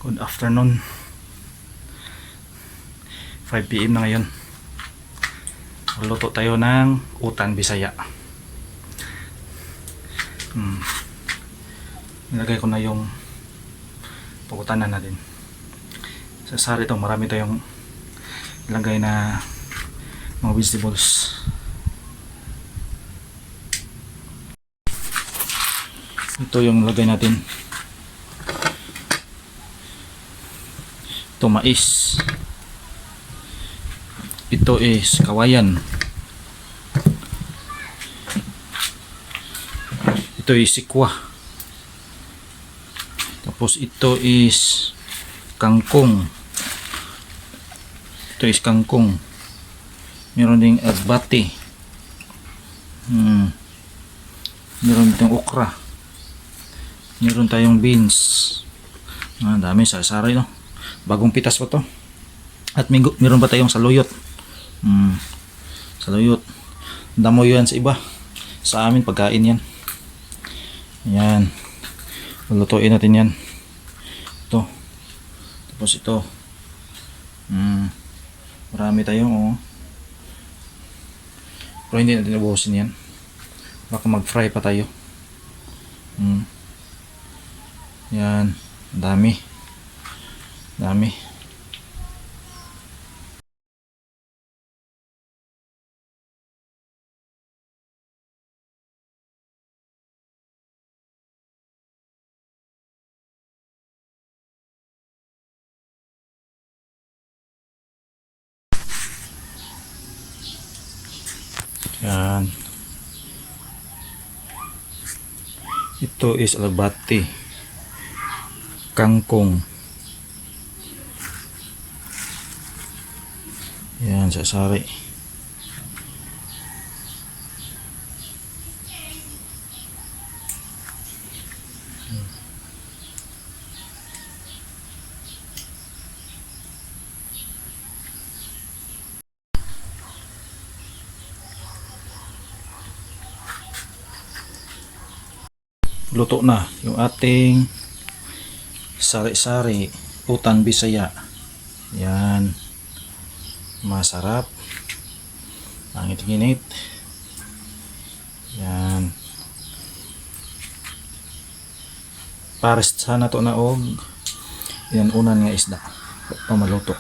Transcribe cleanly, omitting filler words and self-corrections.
Good afternoon. 5 PM na ngayon. Luto tayo ng utan Bisaya. Nilagay ko na yung pagutanan natin. Sa sari ito, marami tayong ilagay na mga vegetables. Ito yung lagay natin. Ito mais. Ito is kawayan. Ito is sikwa. Tapos ito is kangkong. Ito is kangkong. Meron ding agbati. Meron ditong okra. Meron tayong beans. Dami sari-sari, no? Bagong pitas pa to. At meron pa tayong saluyot. Saluyot. Damo yan sa iba. Sa amin pagkain yan. Yan. Lulutuin natin yan. Ito. Tapos ito. Marami tayong pero hindi natin ubusin yan. Baka mag-fry pa tayo. Yan. Dami. Dami. Yan. Ito is alabati. Kangkong. Yan, sasari. Luto na yung ating sari-sari utan Bisaya. Yan. Masarap. Pangit-init. Yan. Pares sana to na og yan unan nga isda pamaluto.